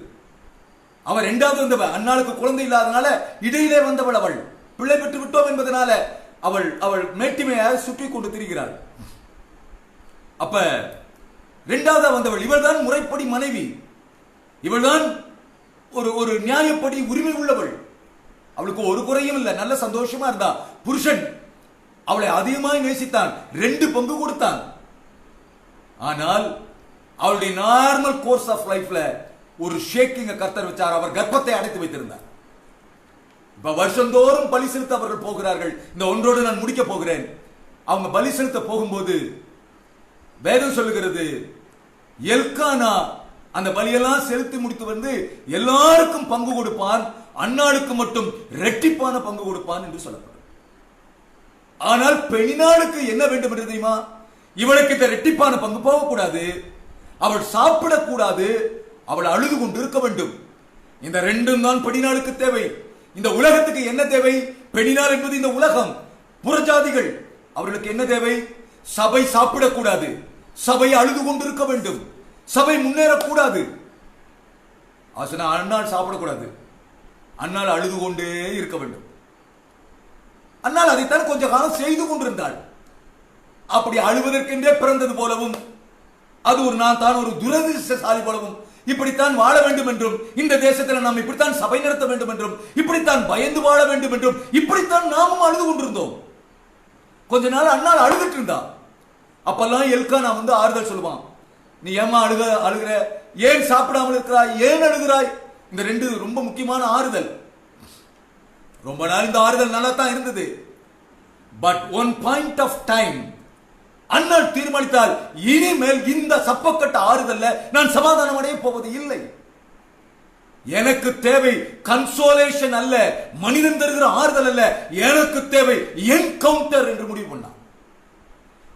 அவள் இரண்டாவது வந்தவள். அன்னாளுக்கு குழந்தை இல்லாதனால இடையிலே வந்தவள். அவள் பிள்ளை பெற்று விட்டோம் என்பதனால அவள் அவள் மேட்டிமையாக சுற்றி கொண்டு திரிகிறாள். அப்ப இரண்டாவது வந்தவள் இவள் தான் முறைப்படி மனைவி. இவள் தான் ஒரு நியாயப்படி உரிமை உள்ளவள். அவளுக்கு ஒரு குறையும் இல்லை, நல்ல சந்தோஷமா இருந்தா. புருஷன் அவளை அதிகமாய் நேசித்தான், 2 பங்கு கொடுத்தான். ஆனால் அவளுடைய நார்மல் கோர்ஸ் ஆஃப் லைஃப்ல ஒரு ஷேக்கிங்க கர்த்தர் வச்சார். அவர் கர்ப்பத்தை அடைத்து வைத்திருந்தார். இப்ப வருஷந்தோறும் பலி செலுத்த அவர்கள் போகிறார்கள். இந்த ஒன்றோடு நான் முடிக்க போகிறேன். அவங்க பலி செலுத்த போகும்போது வேதம் சொல்லுகிறது, எல்கானா அந்த பலியெல்லாம் செலுத்தி முடித்து வந்து எல்லாருக்கும் பங்கு கொடுப்பான், அன்னாளுக்கு மட்டும் இரட்டிப்பான பங்கு கொடுப்பான் என்று சொல்லப்படும். ஆனால் பெண்ணினாளுக்கு என்ன வேண்டும் என்று தெரியுமா? இவளுக்கு இந்த இரட்டிப்பான பங்கு போகக்கூடாது, அவள் சாப்பிடக்கூடாது, அவள் அழுது கொண்டு இருக்க வேண்டும். இந்த ரெண்டும் தான் பெண்ணினாளுக்கு தேவை. இந்த உலகத்துக்கு என்ன தேவை? பெண்ணினாள் என்பது இந்த உலகம், புறஜாதிகள். அவர்களுக்கு என்ன தேவை? சபை சாப்பிடக்கூடாது, சபை அழுது கொண்டு இருக்க வேண்டும், சபை முன்னேறக்கூடாது. அன்னாள் சாப்பிடக்கூடாது, அன்னாள் அழுது கொண்டே இருக்க வேண்டும். அன்னாள் அதைத்தான் கொஞ்ச காலம் செய்து கொண்டிருந்தாள். அப்படி அழுவதற்கென்றே பிறந்தது போலவும், அது ஒரு நான் தான் ஒரு துரதிர்ஷ்டசாலி போலவும், இப்படித்தான் வாழ வேண்டும் என்றும், இந்த தேசத்தில் நாம் இப்படித்தான் சபை நடத்த வேண்டும் என்றும், இப்படித்தான் பயந்து வாழ வேண்டும் என்றும், இப்படித்தான் நாமும் அழுது கொண்டிருந்தோம். கொஞ்ச நாள் அன்னாள் அழுதுட்டு இருந்தா. அப்பெல்லாம் எல்கானா வந்து ஆறுதல் சொல்லுவான். நீ ஏமா அழுகிற, ஏன் சாப்பிடாமல் இருக்கிறாய், ஏன் அழுகிறாய்? இந்த 2 ரொம்ப முக்கியமான ஆறுதல். ரொம்ப நாள் இந்த ஆறுதல் நல்லா தான் இருந்தது. But one point of time அன்னாள் தீர்மானித்தால், இனிமேல் இந்த சப்பக்கட்ட ஆறுதல்ல நான் சமாதானம் அடைய போவது இல்லை. எனக்கு தேவை கன்சோலேஷன் அல்ல, மனிதன் தருகிற ஆறுதல் அல்ல, எனக்கு தேவை என்கவுண்டர் என்று முடிவு பண்ணான்.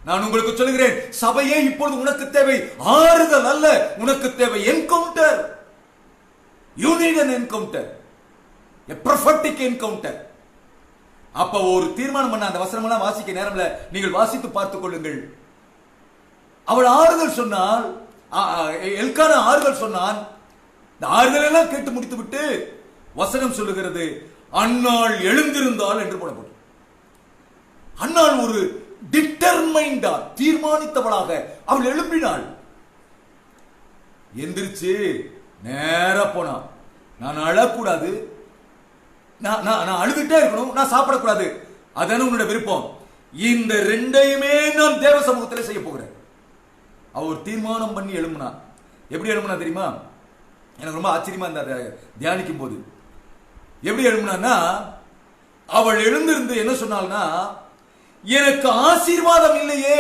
நான் உங்களுக்கு சொல்லுகிறேன், சபையே இப்பொழுது உனக்கு தேவை ஆறுதல் அல்ல, உனக்கு தேவை encounter. You need an encounter, a prophetic encounter. அப்ப ஒரு தீர்மானம் பண்ண. அந்த வசனமெல்லாம் வாசிக்க நேரம்ல, நீங்கள் வாசித்து பார்த்துக் கொள்ளுங்கள். அவள் ஆறுதல் சொன்னால், எல்கானா ஆறுதல் சொன்னான். இந்த ஆறுதல் எல்லாம் கேட்டு முடித்து விட்டு வசனம் சொல்லுகிறது, அன்னாள் எழுந்திருந்தாள் என்று போடப்படும். அன்னாள் ஒரு டிட்டர்மைண்டா, தீர்மானித்தவளாக அவள் எழும்பினாள். எந்திரிச்சு நேர போனா, நான் அழக்கூடாது, நான் அழுதுட்டே இருக்கணும், நான் சாப்பிடக்கூடாது, அதான உன்னோட விருப்பம். இந்த 2யுமே நான் தேவ சமூகத்தில் செய்ய போகிறேன். அவர் தீர்மானம் பண்ணி எழும்புனா. எப்படி எழும்புனா தெரியுமா? எனக்கு ரொம்ப ஆச்சரியமா இருந்த தியானிக்கும் போது. எப்படி எழும்புனா, அவள் எழுந்திருந்து என்ன சொன்னால்னா, எனக்கு ஆசீர்வாதம் இல்லையே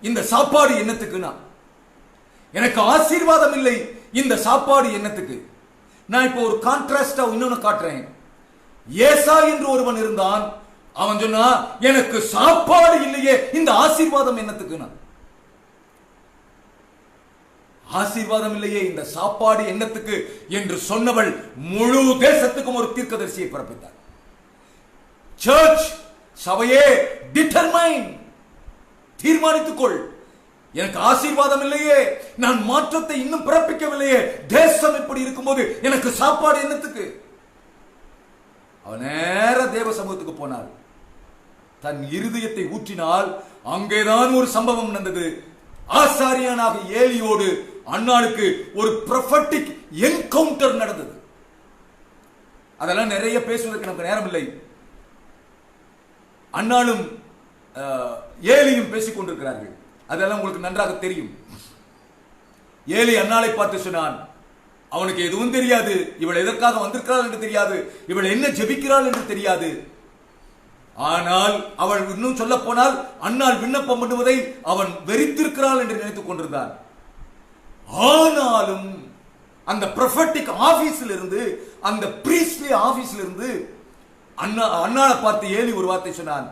இந்த சாப்பாடு என்னத்துக்குனா, எனக்கு ஆசீர்வாதம் இல்லை இந்த சாப்பாடு என்னத்துக்கு. நான் இப்போ ஒரு கான்ட்ராஸ்டா இன்னொன்னு காட்டுறேன். ஏசா என்று ஒருவன் இருந்தான். அவன் சொன்னா, எனக்கு சாப்பாடு இல்லையே இந்த ஆசீர்வாதம் என்னத்துக்குனா. ஆசீர்வாதம் இல்லையே இந்த சாப்பாடு என்னத்துக்கு என்று சொன்னவள் முழு தேசத்துக்கும் ஒரு தீர்க்கதரிசியை பிறப்பித்தார். சர்ச், சபையே, டிட்டர்மைன், தீர்மானித்துக்கொள். எனக்கு ஆசீர்வாதம் இல்லையே, நான் மாற்றத்தை இன்னும் பிறப்பிக்கவில்லையே, தேசம் இப்படி இருக்கும்போது எனக்கு சாப்பாடு என்னத்துக்கு? அவன் நேர தேவ சமூகத்துக்கு போனாள். தன் இருதயத்தை ஊற்றினால் அங்கேதான் ஒரு சம்பவம் நடந்தது. ஆசாரியனாக ஏலியோடு அன்னாளுக்கு ஒரு ப்ரொஃபட்டிக் என்கவுண்டர் நடந்தது. அதெல்லாம் நிறைய பேசுவதற்கு நமக்கு நேரம் இல்லை. அன்னாலும் ஏலியும் பேசிக் கொண்டிருக்கிறார்கள். அதெல்லாம் உங்களுக்கு நன்றாக தெரியும். ஏலி அன்னாளை பார்த்து சொன்னான், அவனுக்கு எதுவும் தெரியாது, இவள் எதற்காக வந்திருக்கிறாள் என்று தெரியாது, இவள் என்ன ஜெபிக்கிறாள் என்று தெரியாது. ஆனால் அவள் இன்னும் சொல்ல போனால் அன்னாள் விண்ணப்பம் பண்ணுவதை அவன் வெறித்திருக்கிறாள் என்று நினைத்துக் கொண்டிருந்தான். ஆனாலும் அந்த ப்ரொஃபெட்டிக் ஆபீஸில் இருந்து, அந்த பிரீஸ்ட்லி ஆபீஸில் இருந்து அன்னாளை பார்த்து ஏலி ஒரு வார்த்தை சொன்னான்,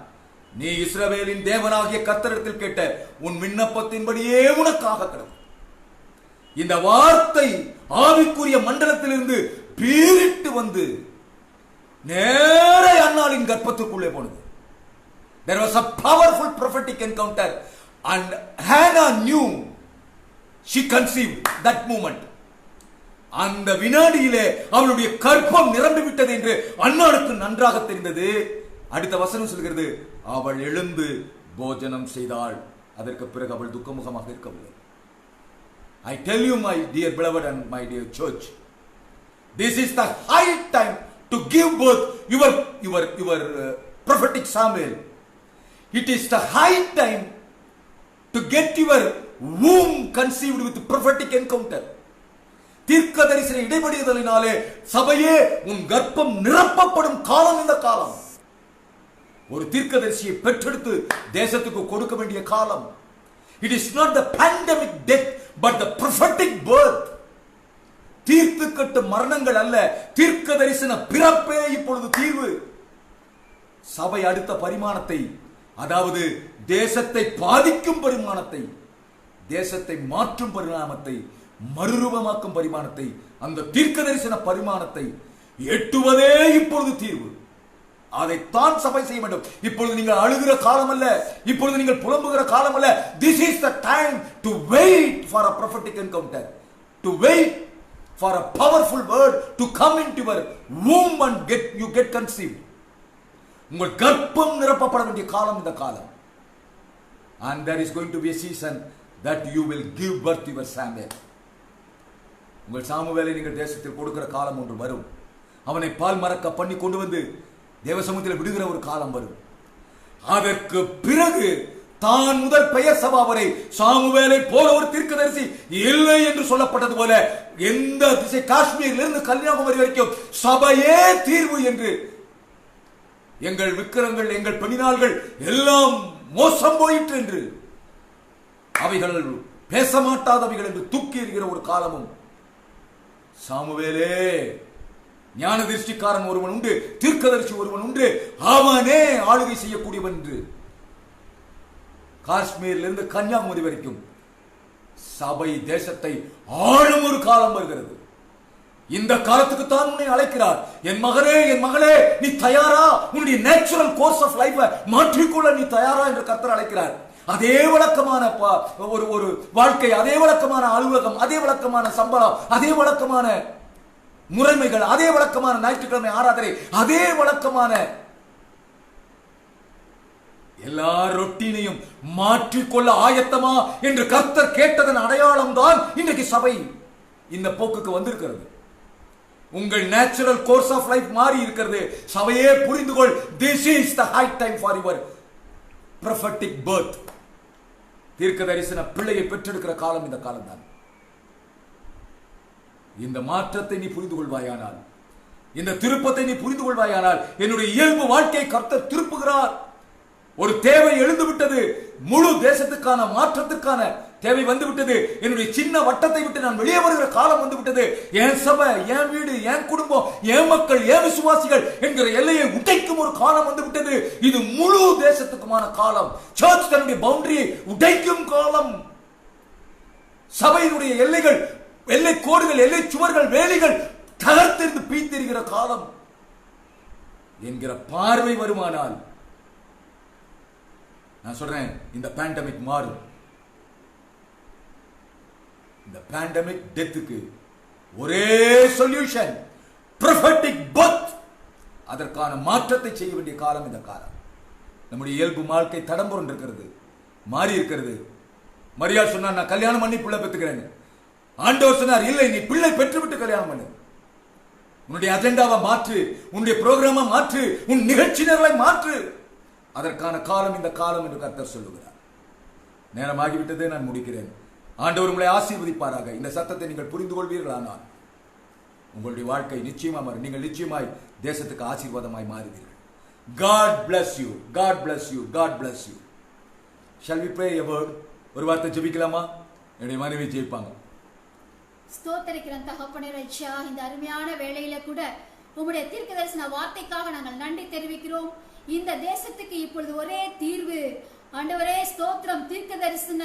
நீ இஸ்ரவேலின் தேவனாகிய கர்த்தரிடத்தில் கேட்ட உன் விண்ணப்பத்தின்படியே உனக்காக கிடக்கும். இந்த வார்த்தை ஆவிக்குரிய மண்டலத்திலிருந்து பீரிட்டு வந்து நேர அன்னாளின் கர்ப்பத்துக்குள்ளே போனது. There was a powerful prophetic encounter and Hannah knew, she conceived that moment. அந்த வினாடியிலே அவளுடைய கர்ப்பம் நிரம்பி விட்டது என்று அன்னாளுக்கு நன்றாக தெரிந்தது. அடுத்த வசனம் சொல்கிறது, அவள் எழுந்து போஜனம் செய்தாள். அதற்கு பிறகு அவள் துக்கமுகமாக இருக்கவில்லை. I tell you, my dear beloved and my dear church, this is the high time to give birth your prophetic Samuel. It is the high time to get your womb conceived with prophetic encounter. தீர்க்க தரிசன இடைபடிதலினாலே சபையே உன் கர்ப்பம் நிரப்பப்படும் காலம் இந்த காலம். ஒரு தீர்க்கதரிசியை பெற்றெடுத்து தேசத்துக்கு கொடுக்க வேண்டிய காலம். It is not the pandemic death but the prophetic birth. தீர்த்து கட்டு மரணங்கள் அல்ல, தீர்க்க தரிசன பிறப்பே இப்பொழுது தீர்வு. சபை அடுத்த பரிமாணத்தை, அதாவது தேசத்தை பாதிக்கும் பரிமாணத்தை, தேசத்தை மாற்றும் பரிணாமத்தை, மறுரூபமாக்கும் பரிமாணத்தை, அந்த தீர்க்க தரிசன பரிமாணத்தை எட்டுவதே இப்பொழுது தீர்வு. அதைத்தான் சபை செய்ய வேண்டும். இப்பொழுது நீங்கள் அழுகிற காலம் அல்ல, இப்பொழுது நீங்கள் புலம்புகிற காலம் அல்ல. This is the time to wait for a prophetic encounter, to wait for a powerful word to come into your womb and you get conceived. உங்கள் கர்ப்பம் நிரப்பப்பட வேண்டிய காலம் இந்த காலம். And there is going to be a season that you will give birth to your Samuel. உங்கள் சாமுவேலை நீங்கள் தேசத்தில் கொடுக்கிற காலம் ஒன்று வரும். அவனை பால் மறக்க பண்ணி கொண்டு வந்து தேவசமூகத்தில் விடுகிற ஒரு காலம் வரும். அதற்கு பிறகு தான் முதல் பெயர் சபா வரை சாமுவேலை போல ஒரு தீர்க்கதரிசி இல்லை என்று சொல்லப்பட்டது போல எந்த திசை காஷ்மீரிலிருந்து கன்னியாகுமரி வரைக்கும் சபையே தீர்வு என்று, எங்கள் விக்கிரங்கள் எங்கள் பெண்ணினாள்கள் எல்லாம் மோசம் போயிற்று என்று, அவைகள் பேச மாட்டாதவைகள் என்று தூக்கி எறிகிற ஒரு காலமும், சாமுவேலே ஞான திருஷ்டிக்காரன் ஒருவன் உண்டு, தீர்க்கதரிசி ஒருவன் உண்டு, அவனே ஆளுகை செய்யக்கூடியவன் என்று காஷ்மீரிலிருந்து கன்னியாகுமரி வரைக்கும் சபை தேசத்தை ஆளும் ஒரு காலம் வருகிறது. இந்த காலத்துக்கு தான் உன்னை அழைக்கிறார். என் மகனே, என் மகளே, நீ தயாரா? உன்னுடைய நேச்சுரல் கோர்ஸ் ஆஃப் லைஃப் மாற்றிக்கொள்ள நீ தயாரா என்று கர்த்தர் அழைக்கிறார். அதே வழக்கமான ஒரு வாழ்க்கை, அதே வழக்கமான அலுவலகம், அதே வழக்கமான சம்பளம், அதே வழக்கமான முறைமைகள், அதே வழக்கமான ஞாயிற்றுக்கிழமை ஆராதனை, அதே வழக்கமான எல்லா ரொட்டீனையும் மாற்றிக்கொள்ள ஆயத்தமா என்று கர்த்தர் கேட்டதன் அடையாளம் தான் இன்றைக்கு சபை இந்த போக்குக்கு வந்திருக்கிறது. உங்கள் நேச்சுரல் கோர்ஸ் ஆஃப் லைஃப் மாறி இருக்கிறது. சபையே புரிந்து கொள், this is the high time for your prophetic birth. தீர்க்க தரிசன பிள்ளையை பெற்றெடுக்கிற காலம் இந்த காலம் தான். இந்த மாற்றத்தை நீ புரிந்து கொள்வாயானால், இந்த திருப்பத்தை நீ புரிந்து கொள்வாயானால், என்னுடைய இயல்பு வாழ்க்கையை கர்த்தர் திருப்புகிறார். ஒரு தேவை எழுந்து விட்டது, முழு தேசத்துக்கான மாற்றத்துக்கான தேவை வந்து விட்டது. என்னுடைய சின்ன வட்டத்தை விட்டு நான் வெளியே வருகிற காலம் வந்து விட்டது. என் சபை, என் வீடு, என் குடும்பம், என் மக்கள், என் விசுவாசிகள் என்கிற எல்லையை உடைக்கும் ஒரு காலம் வந்து விட்டது. இது முழு தேசத்துக்குமான காலம். சர்ச் தன்னுடைய பவுண்டரியை உடைக்கும் காலம். சபையினுடைய எல்லைகள், எல்லை கோடுகள், எல்லை சுவர்கள், வேலிகள் தகர்த்தெறிந்து பீத்தெறிகிற காலம் என்கிற பார்வை வருமானால், நான் சொல்றேன், இந்த பேண்டமிக் மாறும். இந்த பேண்டமிக் டெத்துக்கு ஒரே சொல்யூஷன், ப்ரொஃபெட்டிக் பர்த். அதற்கான மாற்றத்தை செய்ய வேண்டிய காலம் இந்த காலம். நம்முடைய இயல்பு வாழ்க்கை தடம்புரண்டு இருக்கிறது, மாறி இருக்கிறது. மரியாள் சொன்னார், நான் கல்யாணம் பண்ணி பிள்ளை பெற்றுக்கிறேன். ஆண்டவர் சொன்னார், இல்லை, நீ பிள்ளை பெற்றுவிட்டு கல்யாணம் பண்ணு. உன்னுடைய அஜெண்டாவை மாற்று, உன்னுடைய புரோகிராமை மாற்று, உன் நிகழ்ச்சி நிரலை மாற்று. அதற்கான காலம் இந்த காலம் என்று கர்த்தர் சொல்லுகிறார். நேரமாகிவிட்டது, நான் முடிக்கிறேன். ஆண்டவர் உங்களை ஆசீர்வதிப்பாராக. இந்த சத்தத்தை நீங்கள் புரிந்து கொள்வீர்களானால் உங்களுடைய வாழ்க்கை நிச்சயமா மாறும். நீங்கள் நிச்சயமாய் தேசத்துக்கு ஆசீர்வாதமாய் மாறுவீர்கள். God bless you. God bless you. God bless you. Shall we pray a word? ஒரு வார்த்தை ஜெபிக்கலாமா? என்னுடைய மனைவி ஜெபிப்பாங்க. ஸ்தோத்திரிக்கிறேன் தகப்பனே ராஜா, இந்த அருமையான வேளையில கூட உம்முடைய தீர்க்கதரிசன வார்த்தைக்காக நாங்கள் நன்றி தெரிவிக்கிறோம். இந்த தேசத்துக்கு இப்பொழுது ஒரே தீர்வு ஆண்டவரே ஸ்தோத்திரம், தீர்க்கதரிசன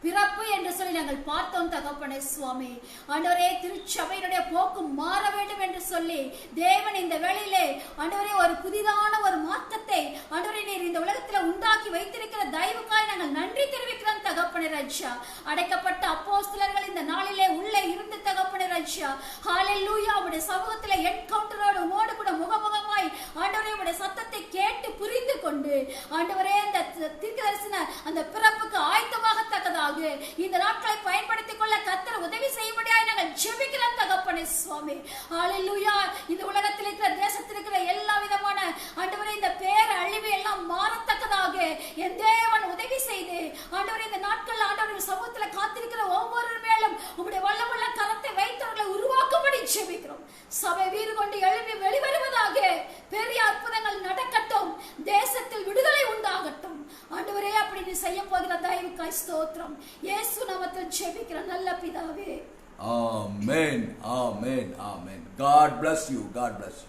பிறப்பு என்று சொல்லி நாங்கள் பார்த்தோம் தகப்பனே சுவாமி. ஆண்டவரே திருச்சபையினுடைய போக்கு மாற வேண்டும் என்று சொல்லி தேவன் இந்த வேளையிலே ஆண்டவரே ஒரு புதிதான ஒரு மாற்றத்தை ஆண்டவரே நீர் இந்த உலகத்தில் உண்டாக்கி வைத்திருக்கிற தயவுக்காய் நாங்கள் நன்றி தெரிவிக்கிறோம் தகப்பனே ராஜா. அடைக்கப்பட்ட அப்போஸ்தலர்கள் இந்த நாளிலே உள்ளே இருந்து தகப்பனே ராஜா, ஹalleluya, உம்முடைய சமூகத்திலே என்கவுண்டரோடு உமோடு கூட முகமுகமாய் ஆண்டவரே உம்முடைய சத்தத்தை கேட்டு புரிந்து கொண்டு ஆண்டவரே அந்த தீர்க்கதரிசன அந்த பிறப்புக்கு ஆயத்தமாகத்தக்கதாக இந்த நாட்களை பயன்படுத்திக் கொள்ள கர்த்தர் உதவி செய்யும்படியாய் நாங்கள் ஜெபிக்கிறோம் தகப்பனே சுவாமி. ஹalleluya, இந்த உலகத்தில் இருக்கிற தேசத்தில் இருக்கிற எல்லா விதமான ஆண்டவரே இந்த பேர் அழிவு எல்லாம் மாறத்தக்கதாக என் தேவன் உதவி செய்து ஆண்டவரே இந்த நாட்கள் ஆண்டவரே சமூகத்தில் காத்திருக்கிற ஒவ்வொரு மேலும் உம்முடைய வல்லமுள்ள கரத்தை வைத்தவர்களை உருவாக்கும்படி ஜெபிக்கிறோம். சபை வீறு கொண்டு எழுப்பி வெளிவருவதாக பெரிய அற்புதங்கள் நடக்கட்டும், தேசத்தில் விடுதலை உண்டாகட்டும். ஆண்டவரே அப்படி நீ செய்ய போகிற தயவுக்காய் ஸ்தோத்திரம். இயேசு நாமத்தில் ஜெபிக்கிற நல்ல பிதாவே. Amen. Amen. Amen. God bless you. God bless you.